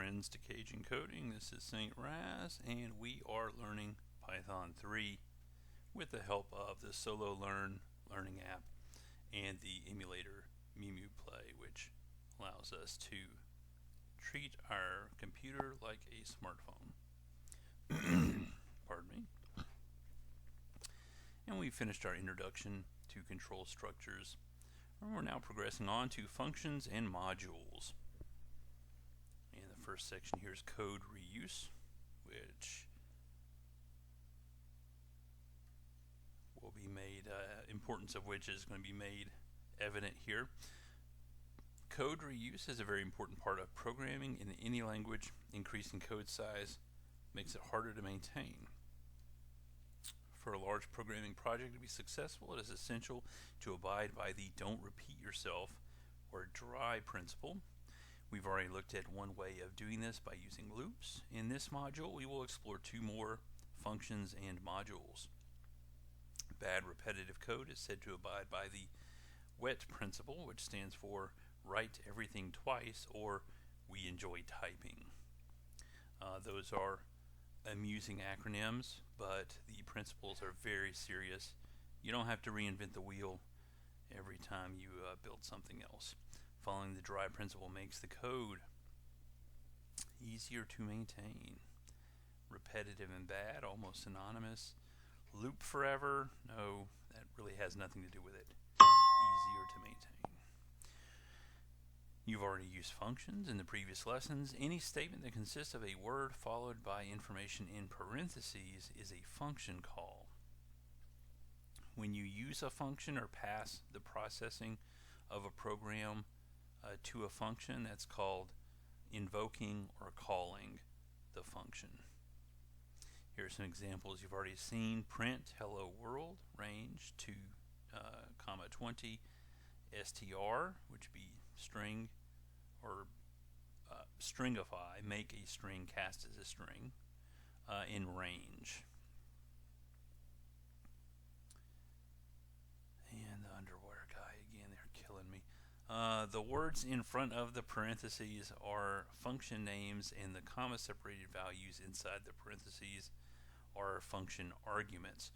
friends to Cajun Coding. This is St. Raz, and we are learning Python 3 with the help of the Solo Learn learning app and the emulator Mimu Play, which allows us to treat our computer like a smartphone. Pardon me. And we finished our introduction to control structures. And we're now progressing on to functions and modules. And the first section here is code reuse, which will be made, importance of which is going to be made evident here. Code reuse is a very important part of programming in any language. Increasing code size makes it harder to maintain. For a large programming project to be successful, it is essential to abide by the don't repeat yourself or DRY principle. We've already looked at one way of doing this by using loops. In this module, we will explore two more functions and modules. Bad repetitive code is said to abide by the WET principle, which stands for write everything twice, or we enjoy typing. Those are amusing acronyms, but the principles are very serious. You don't have to reinvent the wheel every time you build something else. Following the DRY principle makes the code easier to maintain. Repetitive and bad, almost synonymous. Loop forever, no, that really has nothing to do with it. Easier to maintain. You've already used functions in the previous lessons. Any statement that consists of a word followed by information in parentheses is a function call. When you use a function or pass the processing of a program to a function, that's called invoking or calling the function. Here are some examples you've already seen. Print hello world, range 2, 20, str, which would be string, or stringify, make a string cast as a string, in range. And the underwater guy again, they're killing me. The words in front of the parentheses are function names, and the comma separated values inside the parentheses are function arguments.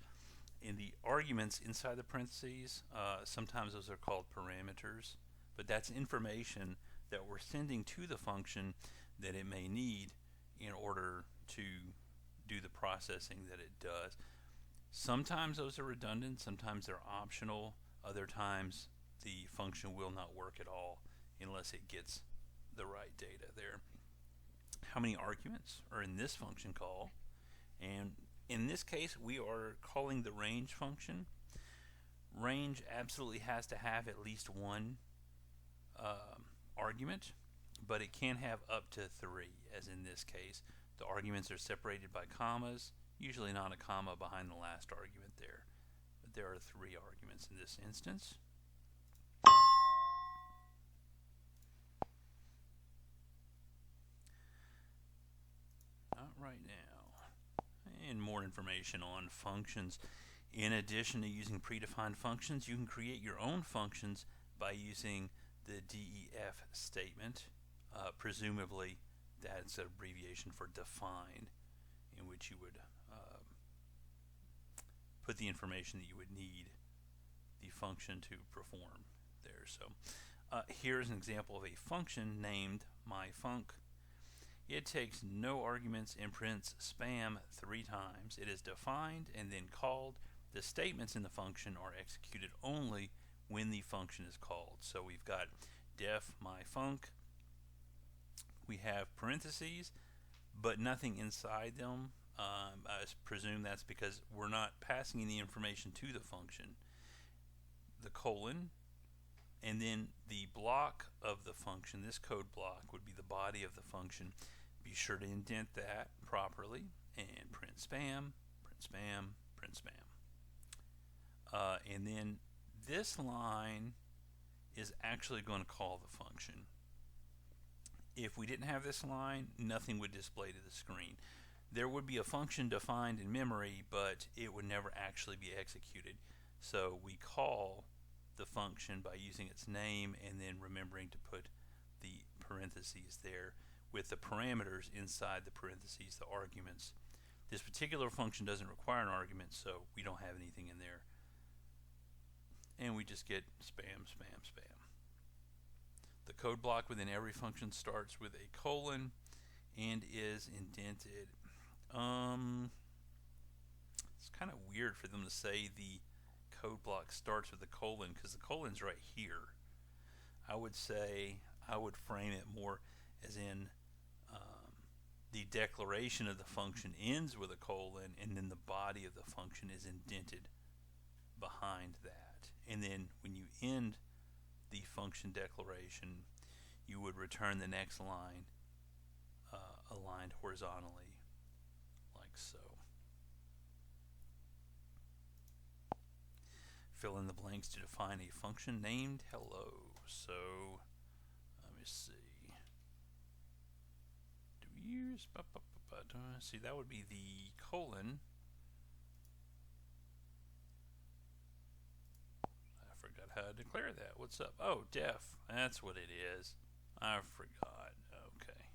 In the arguments inside the parentheses, sometimes those are called parameters, but that's information that we're sending to the function that it may need in order to do the processing that it does. Sometimes those are redundant, sometimes they're optional, other times the function will not work at all unless it gets the right data there. How many arguments are in this function call? And in this case, we are calling the range function. Range absolutely has to have at least one argument, but it can have up to 3, as in this case. The arguments are separated by commas, usually not a comma behind the last argument there. But there are 3 arguments in this instance. Not right now. And more information on functions. In addition to using predefined functions, you can create your own functions by using the DEF statement. Presumably that's an abbreviation for define, in which you would put the information that you would need the function to perform there. So here's an example of a function named myfunc. It takes no arguments and prints spam 3 times. It is defined and then called. The statements in the function are executed only when the function is called. So we've got def myfunc. We have parentheses, but nothing inside them. I presume that's because we're not passing any information to the function. The colon, and then the block of the function, this code block would be the body of the function. Be sure to indent that properly and print spam, print spam, print spam. And then this line is actually going to call the function. If we didn't have this line, nothing would display to the screen. There would be a function defined in memory, but it would never actually be executed. So we call the function by using its name and then remembering to put the parentheses there. with the parameters inside the parentheses, the arguments. This particular function doesn't require an argument, so we don't have anything in there. And we just get spam, spam, spam. The code block within every function starts with a colon and is indented. It's kind of weird for them to say the code block starts with a colon, because the colon's right here. I would frame it more as in the declaration of the function ends with a colon, and then the body of the function is indented behind that. And then when you end the function declaration, you would return the next line aligned horizontally, like so. Fill in the blanks to define a function named hello. So let me see. Do we use see, that would be the colon. I forgot how to declare that. What's up? Oh, def. That's what it is. I forgot. Okay.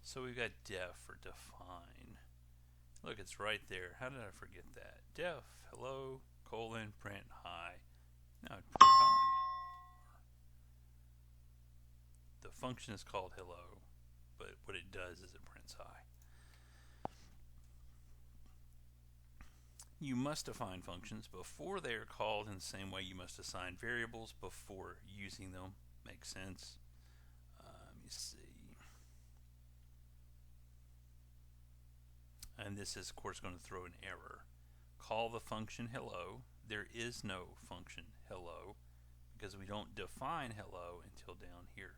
So we've got def for define. Look, it's right there. How did I forget that? Def hello colon print hi. Now print hi. The function is called hello, but what it does is it prints hi. You must define functions before they are called in the same way you must assign variables before using them. Makes sense? Let me see. And this is, of course, going to throw an error. Call the function hello. There is no function hello because we don't define hello until down here.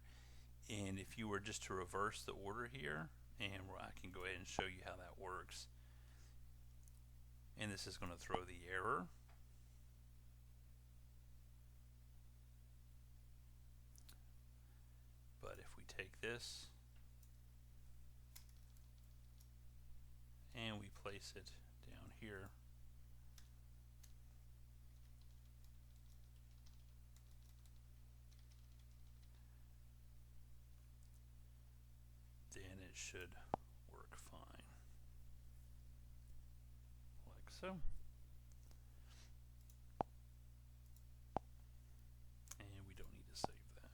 And if you were just to reverse the order here, and I can go ahead and show you how that works. And this is going to throw the error. But if we take this and we place it down here, then it should work fine. Like so. And we don't need to save that.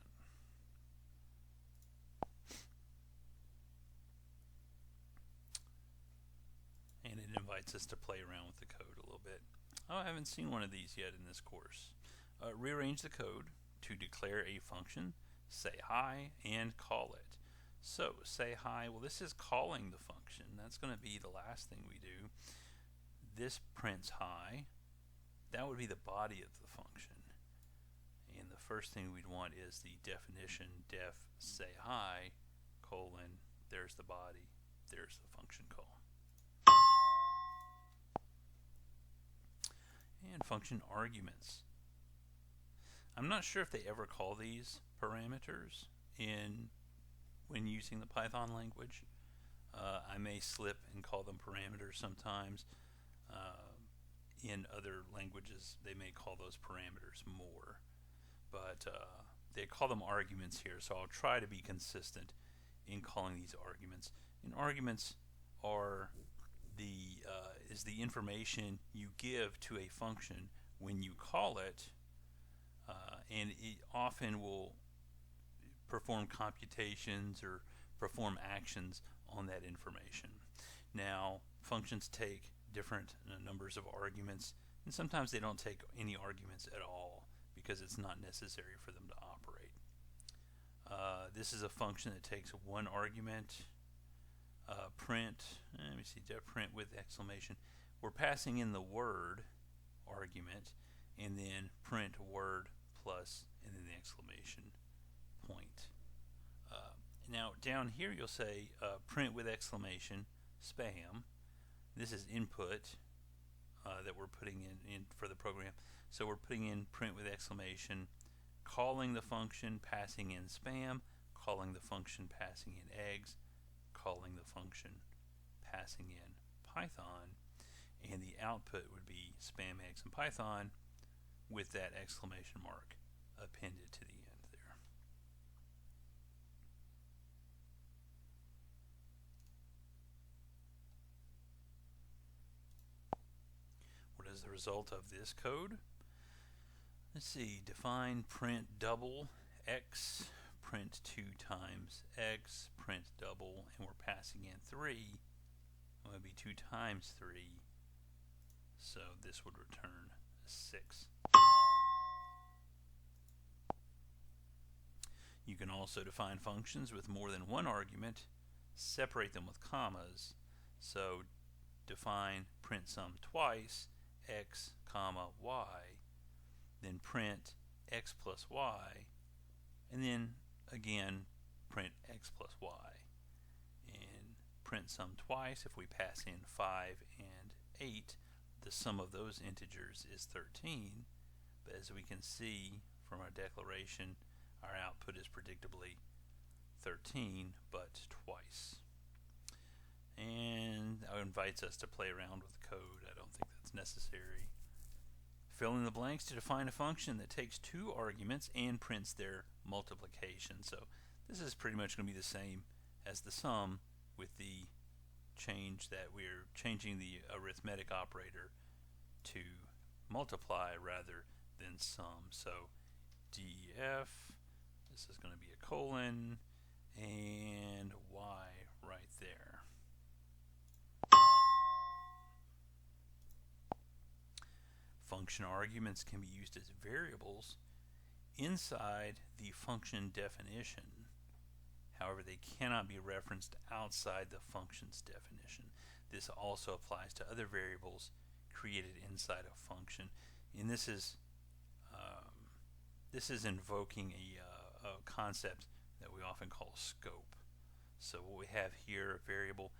And it invites us to play around with the code a little bit. Oh, I haven't seen one of these yet in this course. Rearrange the code to declare a function, say hi, and call it. So, say hi, well, this is calling the function. That's going to be the last thing we do. This prints hi. That would be the body of the function. And the first thing we'd want is the definition, def say hi, colon, there's the body, there's the function call. And function arguments. I'm not sure if they ever call these parameters when using the Python language. I may slip and call them parameters sometimes. In other languages, they may call those parameters more. But they call them arguments here, so I'll try to be consistent in calling these arguments. And arguments are is the information you give to a function when you call it, and it often will perform computations or perform actions on that information. Now, functions take different numbers of arguments, and sometimes they don't take any arguments at all because it's not necessary for them to operate. This is a function that takes one argument. Print, let me see, print with exclamation. We're passing in the word argument, and then print word plus, and then the exclamation point. Now down here you'll say print with exclamation spam. This is input that we're putting in for the program. So we're putting in print with exclamation, calling the function, passing in spam, calling the function, passing in eggs, calling the function, passing in Python, and the output would be spam, eggs, and Python with that exclamation mark appended to the end there. as the result of this code. Let's see, define print double x, print 2 times x, print double, and we're passing in 3. It would be 2 times 3, so this would return 6. You can also define functions with more than one argument, separate them with commas. So define print sum twice, x comma y, then print x plus y, and then again print x plus y. And print sum twice, if we pass in 5 and 8, the sum of those integers is 13. But as we can see from our declaration, our output is predictably 13, but twice. And it invites us to play around with the code. I don't think that's necessary. Fill in the blanks to define a function that takes 2 arguments and prints their multiplication. So this is pretty much going to be the same as the sum, with the change that we're changing the arithmetic operator to multiply rather than sum. So def, this is going to be a colon, and y right there. Function arguments can be used as variables inside the function definition. However, they cannot be referenced outside the function's definition. This also applies to other variables created inside a function. And this is invoking a concept that we often call scope. So what we have here, a variable.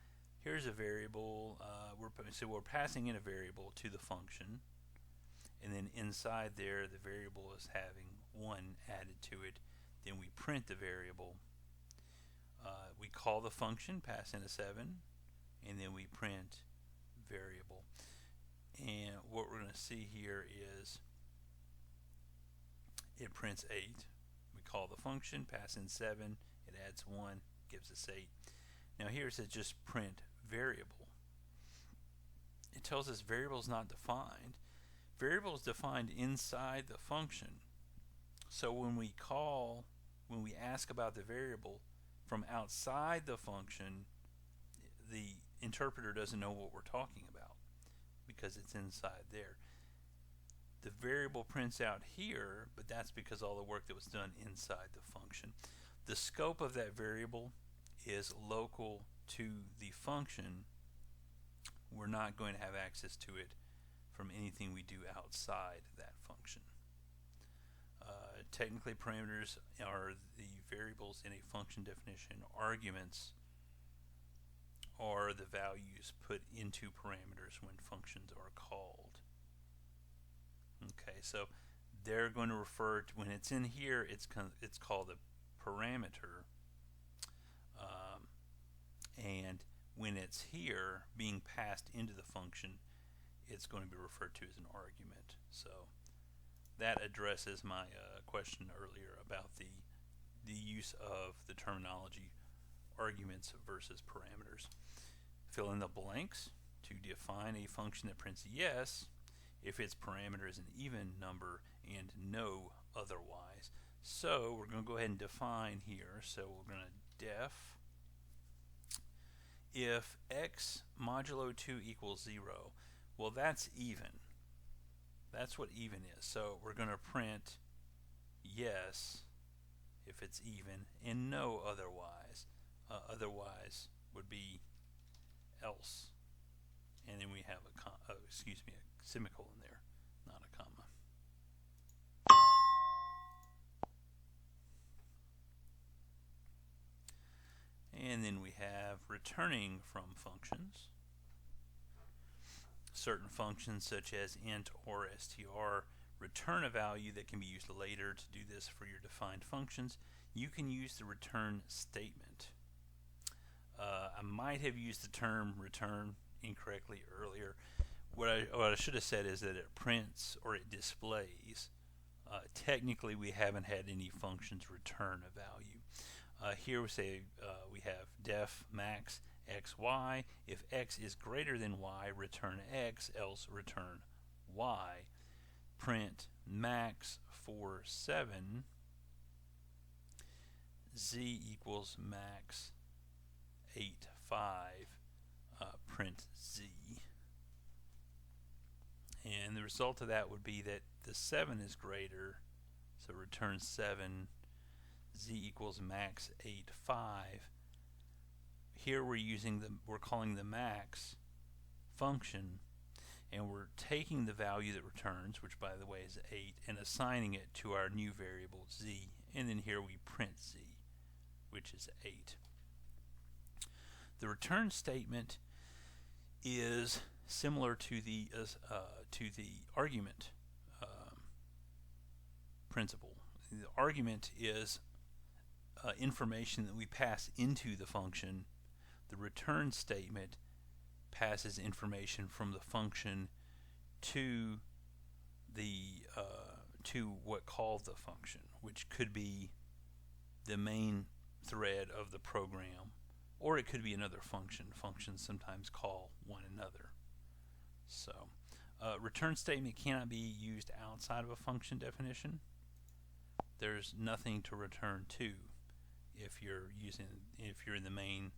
Here's a variable. We're passing in a variable to the function, and then inside there, the variable is having 1 added to it. Then we print the variable. We call the function, pass in a 7, and then we print variable. And what we're going to see here is it prints 8. We call the function, pass in 7, it adds 1, gives us 8. Now here it says just print variable. It tells us variable is not defined. Variable is defined inside the function. So when we ask about the variable from outside the function, the interpreter doesn't know what we're talking about because it's inside there. The variable prints out here, but that's because all the work that was done inside the function. The scope of that variable is local to the function. We're not going to have access to it from anything we do outside that function. Technically, parameters are the variables in a function definition. Arguments are the values put into parameters when functions are called. Okay, so they're going to refer to, when it's in here, it's called a parameter, and when it's here being passed into the function, it's going to be referred to as an argument. So that addresses my question earlier about the use of the terminology arguments versus parameters. Fill in the blanks to define a function that prints yes if its parameter is an even number and no otherwise. So we're going to go ahead and define here. So we're going to def if x modulo 2 equals 0. Well, that's even. That's what even is. So we're going to print yes if it's even and no otherwise. Otherwise would be else. And then we have a semicolon there, not a comma. And then we have returning from functions. Certain functions such as int or str return a value that can be used later. To do this for your defined functions, you can use the return statement. I might have used the term return incorrectly earlier. What I should have said is that it prints or it displays. Technically, we haven't had any functions return a value. Here we say we have def max x y. If x is greater than y, return x, else return y, print max for 7, z equals max 8, 5, print z. And the result of that would be that the 7 is greater, so return 7, z equals max 8, 5. Here we're calling the max function, and we're taking the value that returns, which by the way is 8, and assigning it to our new variable z, and then here we print z, which is 8. The return statement is similar to the argument principle. The argument is information that we pass into the function. The return statement passes information from the function to what called the function, which could be the main thread of the program, or it could be another function. Functions sometimes call one another. So return statement cannot be used outside of a function definition. There's nothing to return to if you're in the main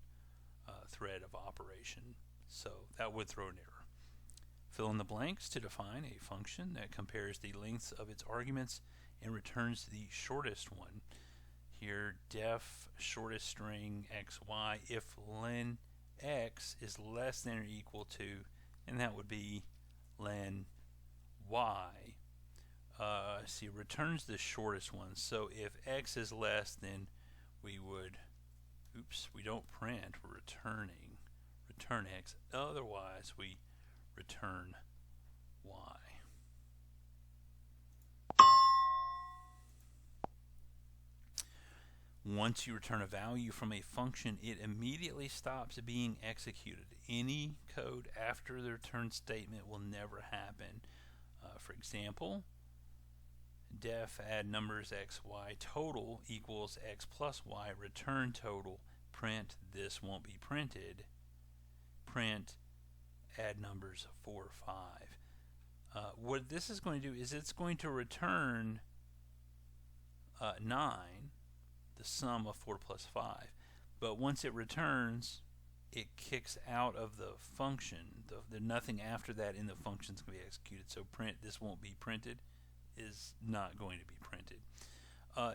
thread of operation. So that would throw an error. Fill in the blanks to define a function that compares the lengths of its arguments and returns the shortest one. Here, def shortest string xy if len x is less than or equal to, and that would be len y. See, returns the shortest one. So if x is less, then we would, we don't print, we're return x. Otherwise, we return y. Once you return a value from a function, it immediately stops being executed. Any code after the return statement will never happen. For example, def add numbers x, y, total equals x plus y, return total, print, this won't be printed, print, add numbers 4, 5. What this is going to do is it's going to return 9, the sum of 4 plus 5. But once it returns, it kicks out of the function. The nothing after that in the function is going to be executed. So print, this won't be printed, is not going to be printed.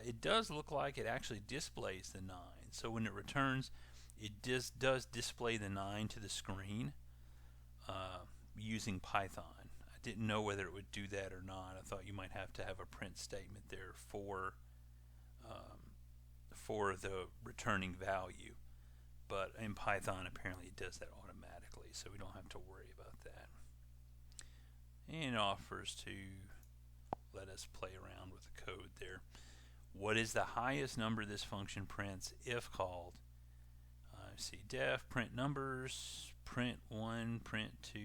It does look like it actually displays the 9. So when it returns, it does display the 9 to the screen using Python. I didn't know whether it would do that or not. I thought you might have to have a print statement there for the returning value. But in Python, apparently it does that automatically, so we don't have to worry about that. And it offers to let us play around with the code there. What is the highest number this function prints if called? See, def, print numbers, print 1, print 2,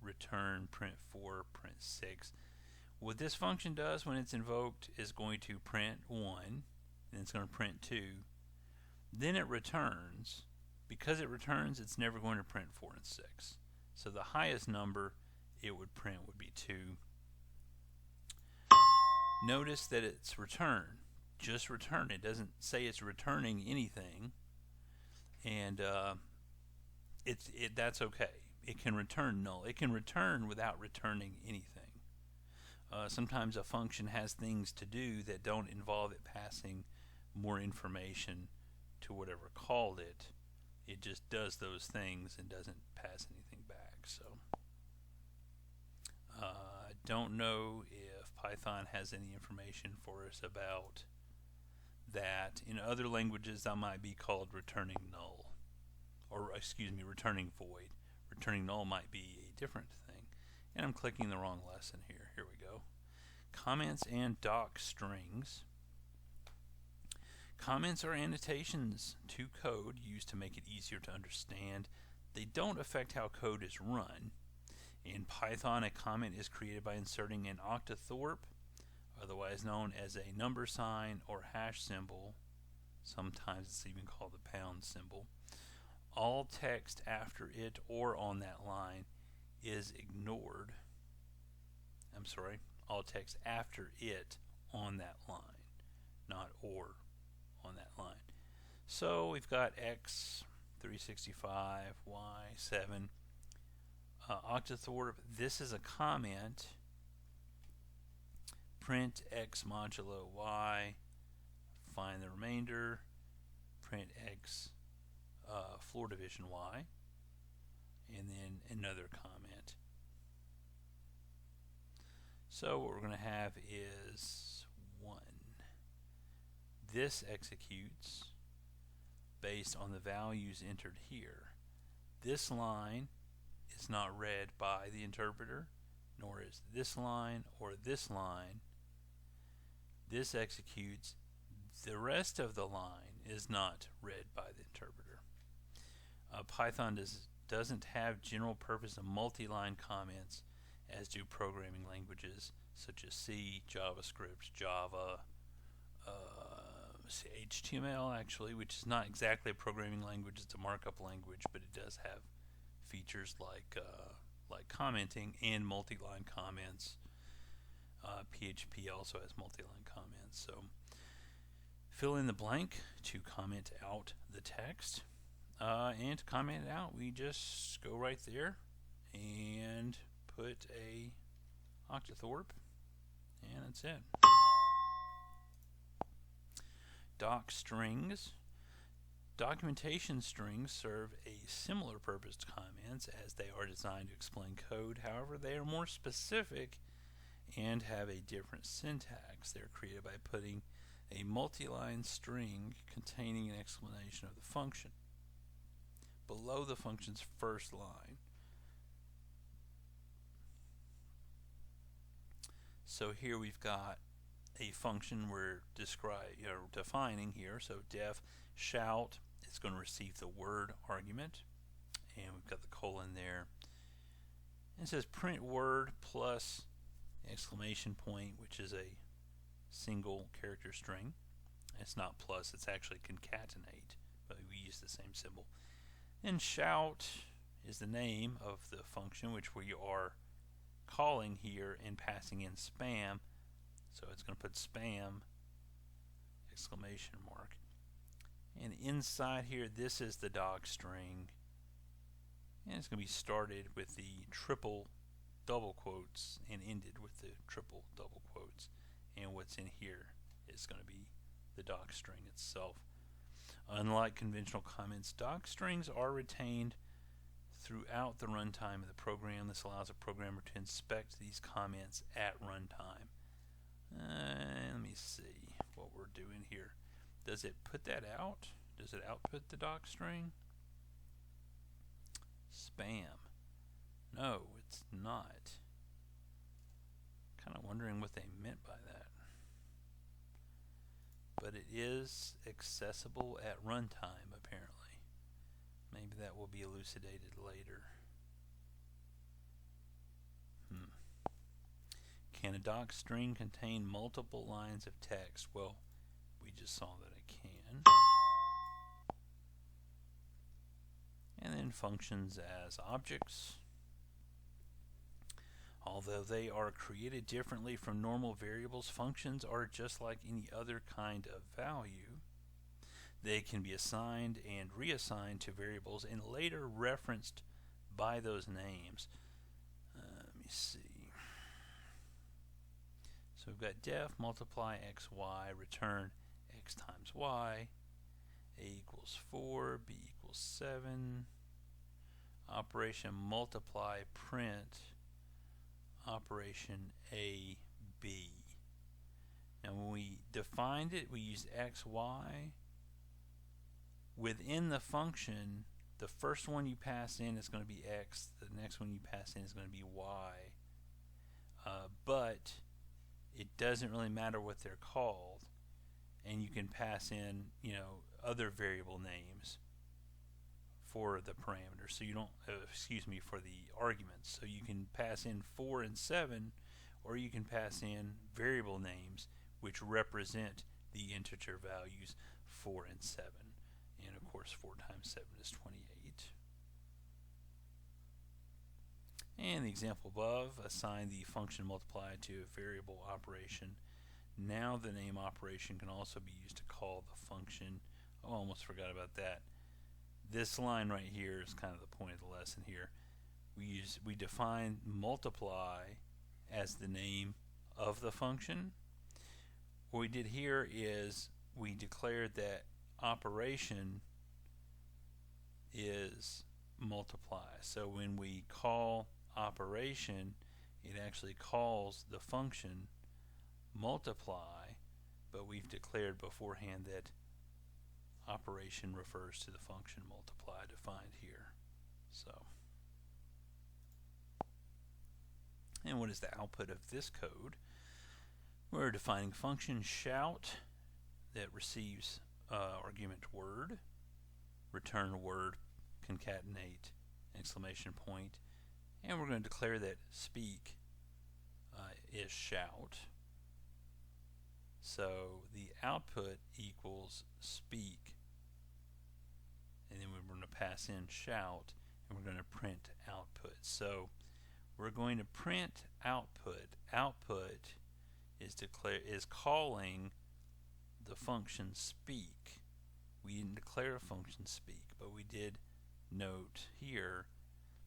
return, print 4, print 6. What this function does when it's invoked is going to print 1, and it's going to print 2. Then it returns. Because it returns, it's never going to print 4 and 6. So the highest number it would print would be 2. Notice that it's return. Just return. It doesn't say it's returning anything. And that's okay. It can return null. It can return without returning anything. Sometimes a function has things to do that don't involve it passing more information to whatever called it. It just does those things and doesn't pass anything back. So I don't know if Python has any information for us about that. In other languages, that might be called returning null, or excuse me, returning void. Returning null might be a different thing. And I'm clicking the wrong lesson here. Here we go. Comments and doc strings. Comments are annotations to code used to make it easier to understand. They don't affect how code is run. In Python, a comment is created by inserting an octothorpe, otherwise known as a number sign or hash symbol. Sometimes it's even called the pound symbol. All text after it or on that line is ignored. all text after it on that line, not or on that line. So we've got x 365, y 7. Octothorpe, this is a comment. Print x modulo y, find the remainder. Print x floor division y, and then another comment. So what we're going to have is 1. This executes based on the values entered here. This line is not read by the interpreter, nor is this line or this line. This executes. The rest of the line is not read by the interpreter. Python doesn't have general purpose multi-line comments as do programming languages such as C, JavaScript, Java, HTML actually, which is not exactly a programming language, it's a markup language, but it does have features like commenting and multi-line comments. PHP also has multi-line comments. So fill in the blank to comment out the text. And to comment it out, we just go right there and put a octothorpe, and that's it. Doc strings. Documentation strings serve a similar purpose to comments as they are designed to explain code. However, they are more specific and have a different syntax. They're created by putting a multi-line string containing an explanation of the function below the function's first line. So here we've got a function we're defining here. So def shout, it's going to receive the word argument, and we've got the colon there. And it says print word plus exclamation point, which is a single character string. It's not plus, it's actually concatenate, but we use the same symbol. And shout is the name of the function which we are calling here and passing in spam. So it's going to put spam exclamation mark. And inside here, this is the doc string. And it's going to be started with the triple double quotes and ended with the triple double quotes. And what's in here is going to be the doc string itself. Unlike conventional comments, doc strings are retained throughout the runtime of the program. This allows a programmer to inspect these comments at runtime. Let me see what we're doing here. Does it put that out? Does it output the doc string? Spam. No, it's not. Kind of wondering what they meant by that. But it is accessible at runtime, apparently. Maybe that will be elucidated later. Can a doc string contain multiple lines of text? Well, we just saw that it can. And then functions as objects. Although they are created differently from normal variables, functions are just like any other kind of value. They can be assigned and reassigned to variables and later referenced by those names. Let me see. So we've got def multiply xy, return x times y, a equals 4, b equals 7, operation multiply print, operation a, b. Now when we defined it, we used xy. Within the function, the first one you pass in is going to be x, the next one you pass in is going to be y. But it doesn't really matter what they're called, and you can pass in, other variable names for the parameters. So you don't, for the arguments. So you can pass in 4 and 7, or you can pass in variable names which represent the integer values 4 and 7. And of course 4 times 7 is 28. And the example above, assign the function multiply to a variable operation. Now the name operation can also be used to call the function. Oh, I almost forgot about that. This line right here is kind of the point of the lesson here. We define multiply as the name of the function. What we did here is we declared that operation is multiply. So when we call operation, it actually calls the function multiply, but we've declared beforehand that operation refers to the function multiply defined here. So, and what is the output of this code? We're defining function shout that receives argument word, return word, concatenate, exclamation point, and we're going to declare that speak is shout. So the output equals speak, and then we're going to pass in shout, and we're going to print output. So we're going to print output. Output is calling the function speak. We didn't declare a function speak, but we did note here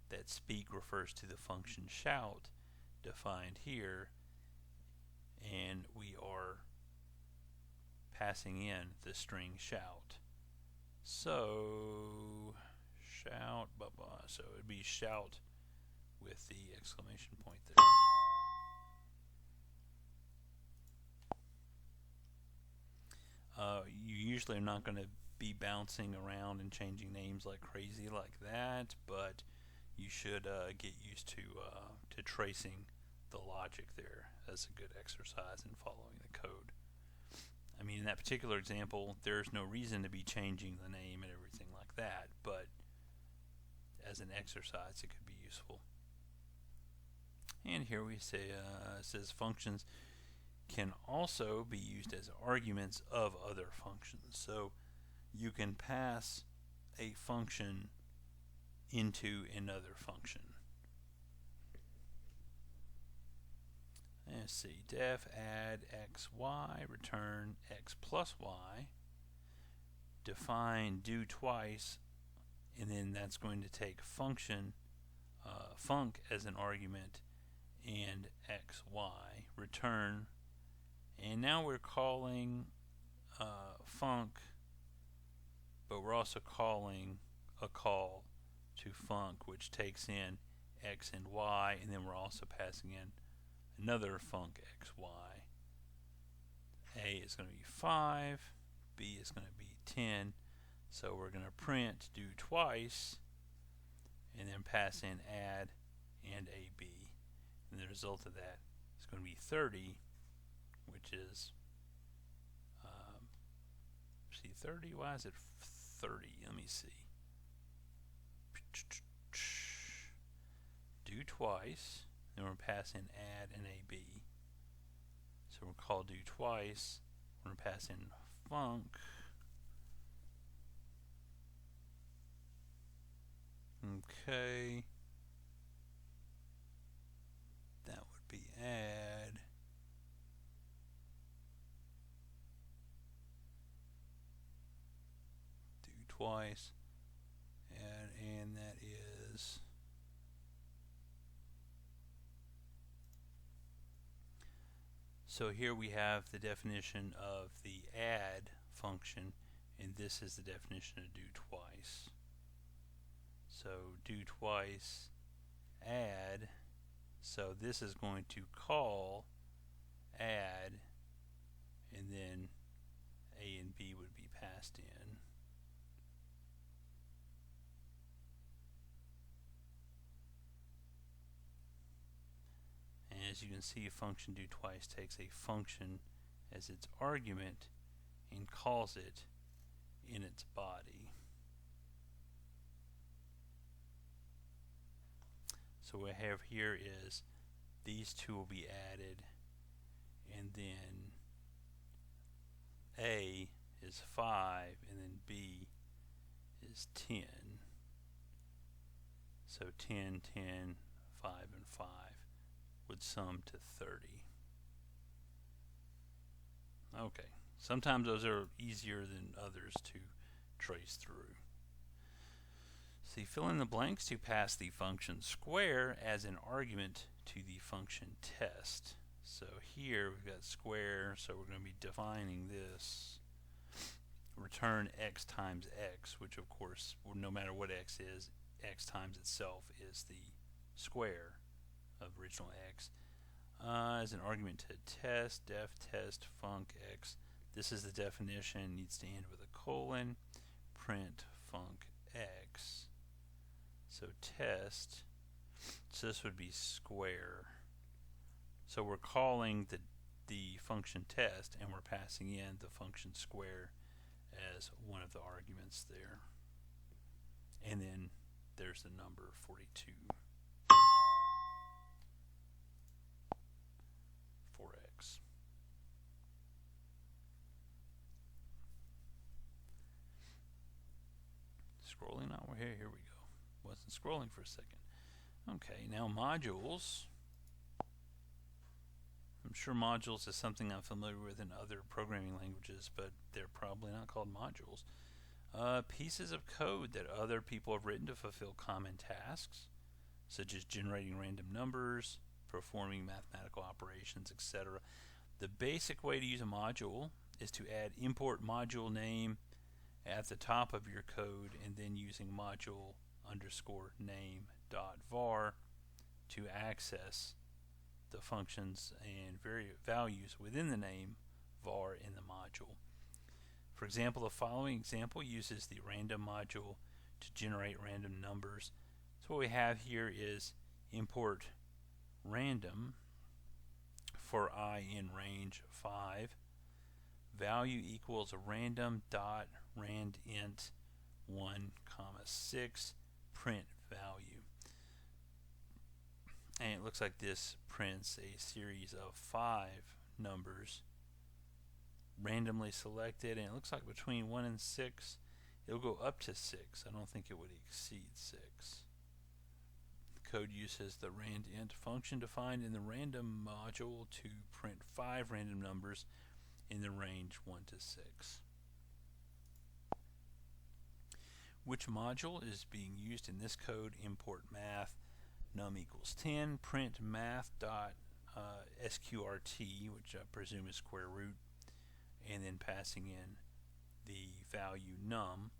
that speak refers to the function shout defined here, and we are passing in the string shout. So shout, so it would be shout with the exclamation point there. You usually are not going to be bouncing around and changing names like crazy like that, but you should get used to tracing the logic there as a good exercise in following the code. I mean, in that particular example, there's no reason to be changing the name and everything like that, but as an exercise, it could be useful. And here we say it says functions can also be used as arguments of other functions. So you can pass a function into another function. Let's see, def add xy, return x plus y, define do twice, and then that's going to take function func as an argument and xy, return, and now we're calling func, but we're also calling a call to func, which takes in x and y, and then we're also passing in another func xy. A is going to be 5, B is going to be 10, so we're going to print do twice and then pass in add and AB, and the result of that is going to be 30, which is see 30, why is it 30? Let me see. Do twice, then we're passing add and AB. So we'll call do twice, we're going to pass in func, okay, that would be add, do twice, add, and that is so here we have the definition of the add function, and this is the definition of do twice. So do twice add, so this is going to call add, and then A and B would be passed in. And as you can see, a function do twice takes a function as its argument and calls it in its body. So what I have here is these two will be added, and then A is 5, and then B is 10. So 10, 10, 5 and 5 would sum to 30. Okay, sometimes those are easier than others to trace through. See, fill in the blanks to pass the function square as an argument to the function test. So here we've got square, so we're going to be defining this. Return x times x, which of course, no matter what x is, x times itself is the square of original x. As an argument to test, def test func x. This is the definition, needs to end with a colon. Print func x. So test, so this would be square. So we're calling the function test, and we're passing in the function square as one of the arguments there. And then there's the number 42. 4x. Scrolling out. Here we go. Wasn't scrolling for a second. Okay, now modules. I'm sure modules is something I'm familiar with in other programming languages, but they're probably not called modules. Pieces of code that other people have written to fulfill common tasks, such as generating random numbers, performing mathematical operations, etc. The basic way to use a module is to add import module name at the top of your code, and then using module underscore name dot var to access the functions and values within the name var in the module. For example, the following example uses the random module to generate random numbers. So what we have here is import random for I in range 5. Value equals a random dot randint 1 comma 6 print value. And it looks like this prints a series of 5 numbers randomly selected, and it looks like between 1 and 6 it'll go up to 6. I don't think it would exceed 6. The code uses the randint function defined in the random module to print 5 random numbers in the range 1 to 6. Which module is being used in this code? Import math num equals 10, print math dot sqrt, which I presume is square root, and then passing in the value num,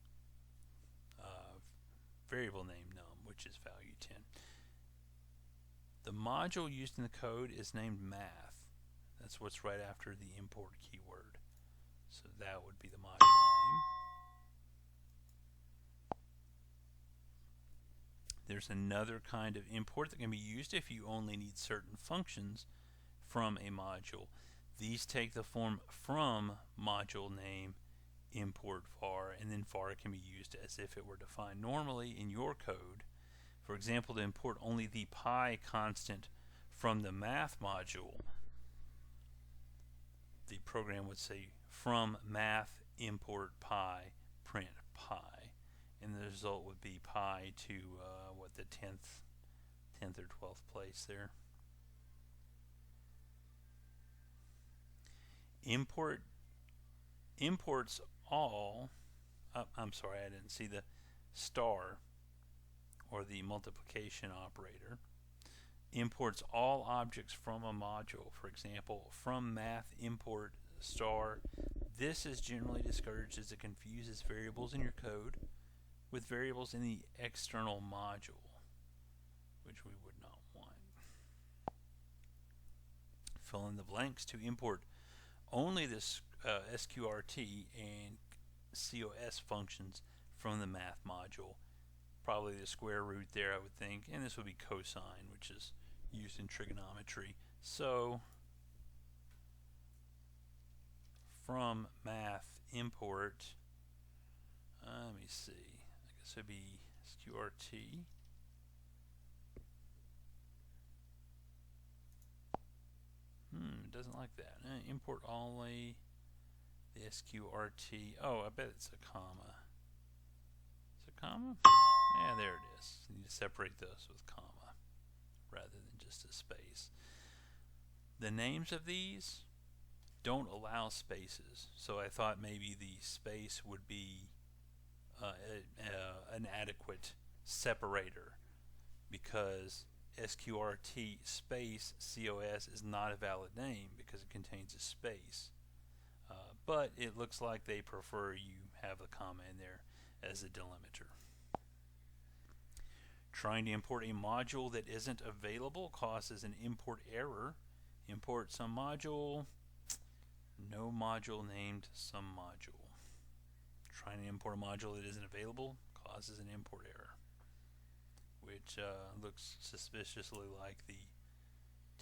variable name num, which is value 10. The module used in the code is named math. That's what's right after the import keyword. So that would be the module name. There's another kind of import that can be used if you only need certain functions from a module. These take the form from module name import var, and then var can be used as if it were defined normally in your code. For example, to import only the pi constant from the math module, the program would say from math import pi print pi, and the result would be pi to what, the 10th or 12th place there. Imports all, I'm sorry, I didn't see the star or the multiplication operator. Imports all objects from a module. For example, from math import star. This is generally discouraged as it confuses variables in your code with variables in the external module, which we would not want. Fill in the blanks to import only this sqrt and cos functions from the math module. Probably the square root there, I would think, and this would be cosine, which is used in trigonometry. So from math import, let me see, I guess it would be sqrt. It doesn't like that. Import only the sqrt. Oh, I bet it's a comma. Is it a comma? Yeah, there it is. You need to separate those with comma. rather than just a space. The names of these don't allow spaces, so I thought maybe the space would be an adequate separator, because SQRT space COS is not a valid name because it contains a space. But it looks like they prefer you have a comma in there as a delimiter. Trying to import a module that isn't available causes an import error. Import some module, no module named some module. Trying to import a module that isn't available causes an import error, which looks suspiciously like the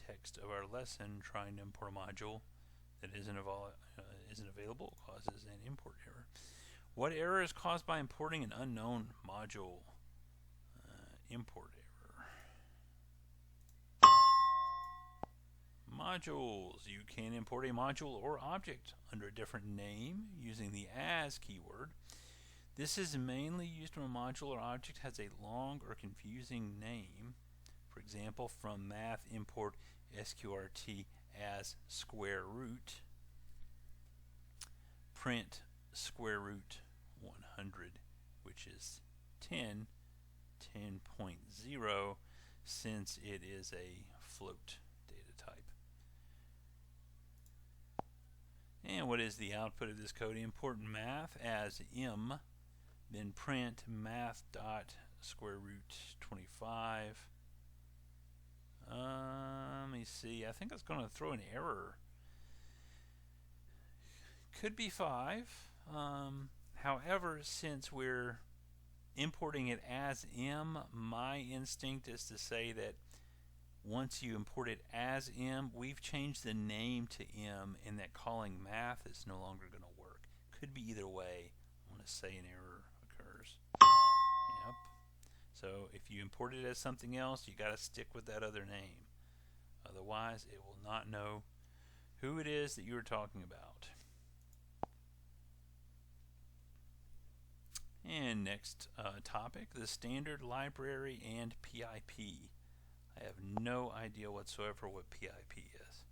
text of our lesson. Trying to import a module that isn't available causes an import error. What error is caused by importing an unknown module? Import error. Modules. You can import a module or object under a different name using the as keyword. This is mainly used when a module or object has a long or confusing name. For example, from math, import sqrt as square root. Print square root 100, which is 10, 10.0, since it is a float data type. And what is the output of this code? Import math as m, then print math dot square root 25. Let me see. I think it's going to throw an error. Could be 5. However, since we're importing it as m, my instinct is to say that once you import it as m, we've changed the name to m, and that calling math is no longer going to work. Could be either way. I want to say an error occurs. Yep. So if you import it as something else, you got to stick with that other name. Otherwise, it will not know who it is that you're talking about. And next topic, the standard library and PIP. I have no idea whatsoever what PIP is.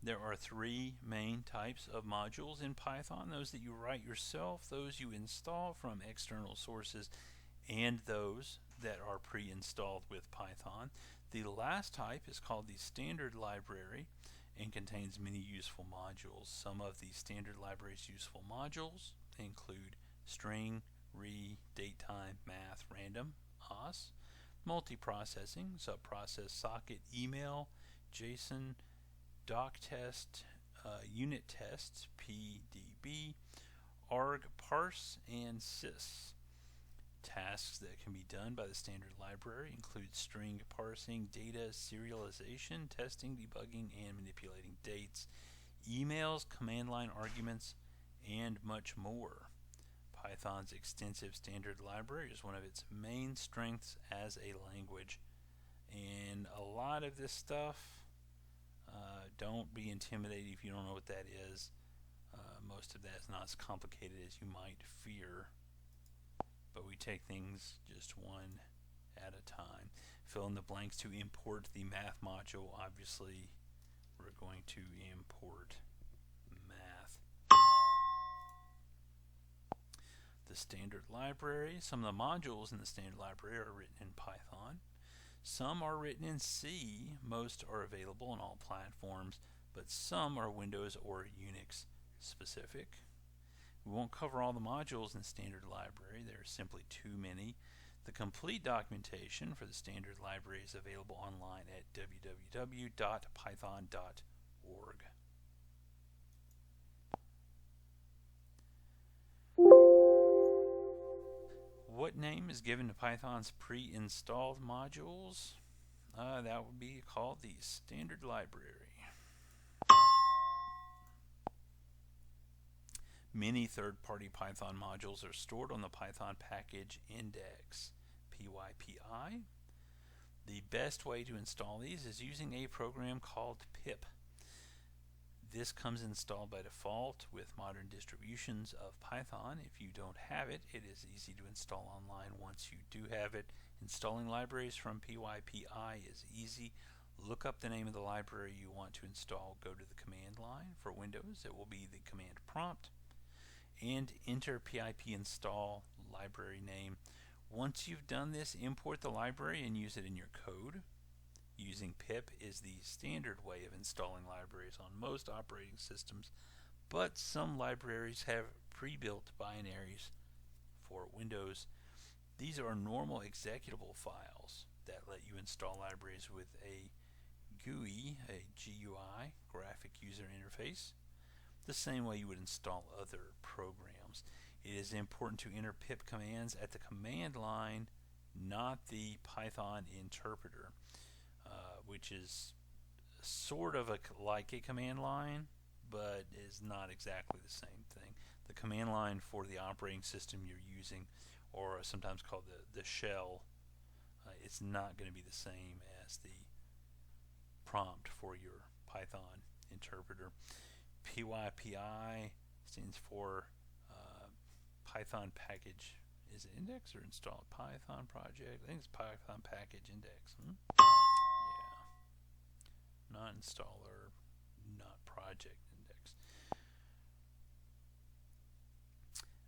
There are 3 main types of modules in Python: those that you write yourself, those you install from external sources, and those that are pre-installed with Python. The last type is called the standard library and contains many useful modules. Some of the standard library's useful modules include string, datetime, math, random, os, multiprocessing, subprocess, socket, email, JSON, doc test, unit tests, PDB, arg, parse, and sys. Tasks that can be done by the standard library include string parsing, data serialization, testing, debugging, and manipulating dates, emails, command line arguments, and much more. Python's extensive standard library is one of its main strengths as a language, and a lot of this stuff, don't be intimidated if you don't know what that is. Most of that is not as complicated as you might fear, but we take things just one at a time. Fill in the blanks to import the math module. Obviously, we're going to import math. The standard library. Some of the modules in the standard library are written in Python. Some are written in C. Most are available on all platforms, but some are Windows or Unix specific. We won't cover all the modules in the standard library. There are simply too many. The complete documentation for the standard library is available online at www.python.org. What name is given to Python's pre-installed modules? That would be called the standard library. Many third-party Python modules are stored on the Python package index, PYPI. The best way to install these is using a program called pip. This comes installed by default with modern distributions of Python. If you don't have it, it is easy to install online once you do have it. Installing libraries from PyPI is easy. Look up the name of the library you want to install. Go to the command line. For Windows, it will be the command prompt. And enter pip install library name. Once you've done this, import the library and use it in your code. Using pip is the standard way of installing libraries on most operating systems, but some libraries have pre-built binaries for Windows. These are normal executable files that let you install libraries with a GUI, graphic user interface, the same way you would install other programs. It is important to enter pip commands at the command line, not the Python interpreter, which is sort of like a command line, but is not exactly the same thing. The command line for the operating system you're using, or sometimes called the shell, it's not going to be the same as the prompt for your Python interpreter. PyPI stands for Python package. Is it index or installed? Python project. I think it's Python package index. Yeah. Not installer, not project index.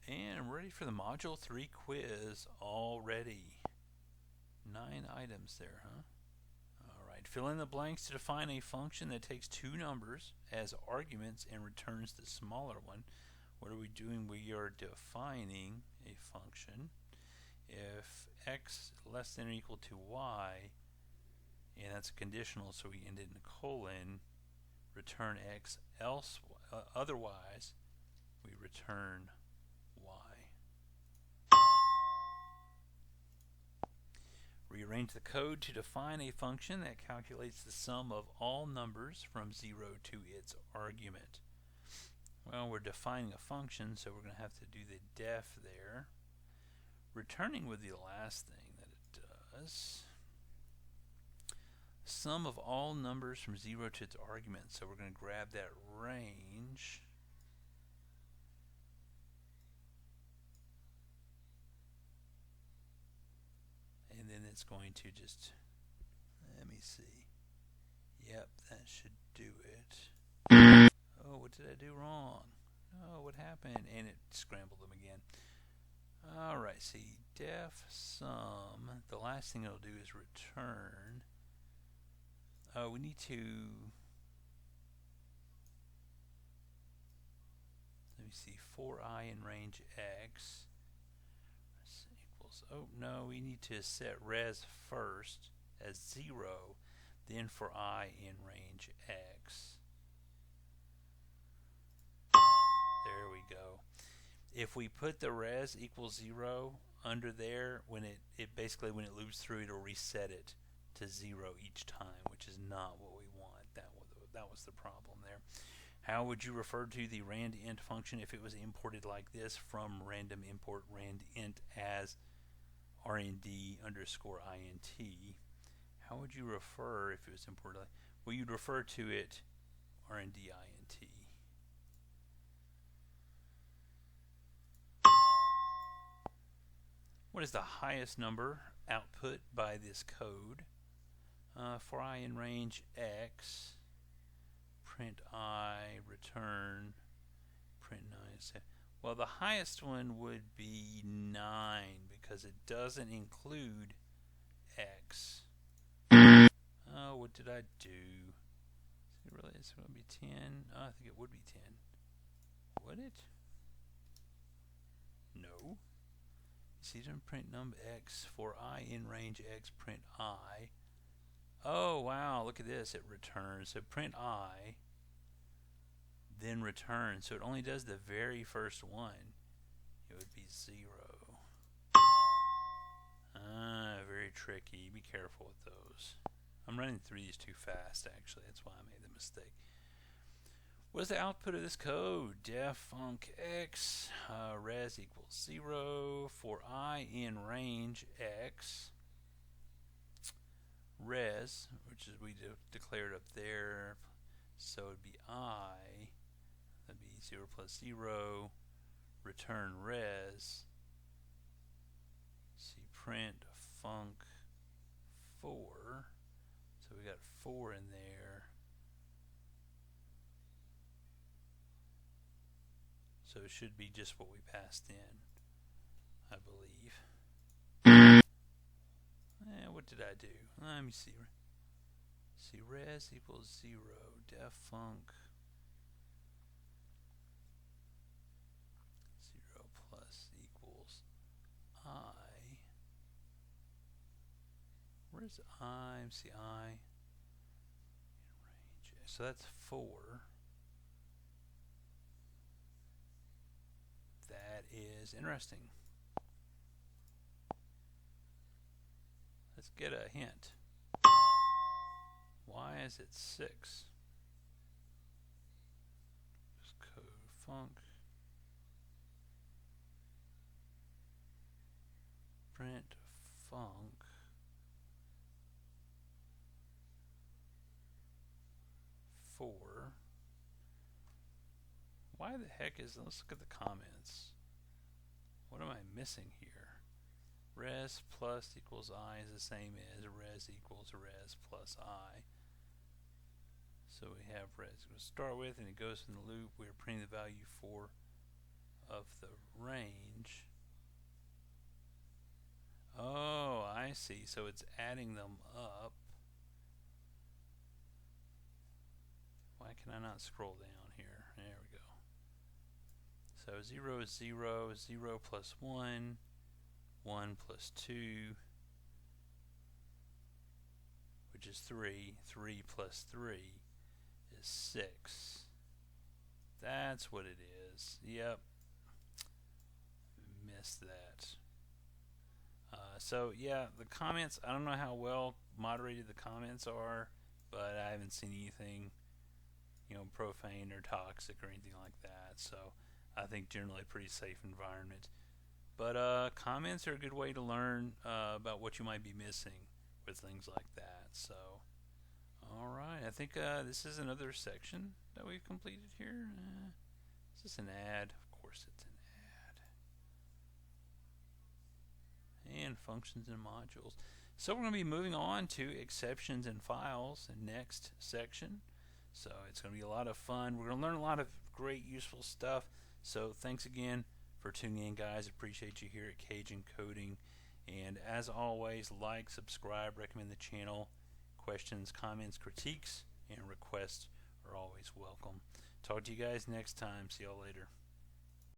And I'm ready for the Module 3 quiz already. 9 items there, huh? Alright, fill in the blanks to define a function that takes two numbers as arguments and returns the smaller one. What are we doing? We are defining a function. If x less than or equal to y, and that's conditional, so we end it in a colon, return x, else otherwise we return y. Rearrange the code to define a function that calculates the sum of all numbers from 0 to its argument. Well, we're defining a function, so we're going to have to do the def there. Returning would be the last thing that it does. Sum of all numbers from 0 to its argument, so we're going to grab that range. And then it's going to just, let me see. Yep, that should do it. Oh, what did I do wrong? Oh, what happened? And it scrambled them again. Alright, see, def sum. The last thing it'll do is return. Oh, we need to, let me see, for I in range x equals, oh no, we need to set res first as 0, then for I in range x. There we go. If we put the res equals 0 under there, when it basically when it loops through, it'll reset it to 0 each time, which is not what we want. That was the problem there. How would you refer to the randint function if it was imported like this from random import randint as rnd underscore int? How would you refer if it was imported like, well, you'd refer to it rnd int. What is the highest number output by this code? For I in range x, print I, return, print 9. Well, the highest one would be 9 because it doesn't include x. Oh, what did I do? Is it really, it's going to be 10? Oh, I think it would be 10. Would it? No. See, it doesn't print num x. For I in range x, print I. Oh, wow, look at this. It returns. So print I, then return. So it only does the very first one. It would be 0. Very tricky. Be careful with those. I'm running through these too fast, actually. That's why I made the mistake. What is the output of this code? Def func x, res equals 0. For I in range x, res, which is we declared up there, So it'd be I, that'd be 0 plus 0, return res, see print func 4, so we got 4 in there. So it should be just what we passed in, I believe. What did I do? Let me see. See, res equals 0, def func 0 plus equals I. Where's I? See I in range. So that's 4. That is interesting. Let's get a hint. Why is it 6? Just code func print func 4. Why the heck is, let's look at the comments. What am I missing here? Res plus equals I is the same as res equals res plus I. So we have res to start with, and it goes in the loop. We're printing the value 4 of the range. Oh, I see. So it's adding them up. Why can I not scroll down here? There we go. So 0 is 0, 0 plus 1, 1 plus 2, which is 3, 3 plus 3 is 6. That's what it is. Yep. Missed that. So yeah, the comments, I don't know how well moderated the comments are, but I haven't seen anything, you know, profane or toxic or anything like that. So I think generally a pretty safe environment. But comments are a good way to learn about what you might be missing with things like that. So, alright, I think this is another section that we've completed here. Is this an ad? Of course it's an ad. And functions and modules. So we're going to be moving on to exceptions and files in next section. So it's going to be a lot of fun. We're going to learn a lot of great useful stuff. So thanks again for tuning in, guys. Appreciate you here at Cajun Coding. And as always, like, subscribe, recommend the channel. Questions, comments, critiques, and requests are always welcome. Talk to you guys next time. See y'all later.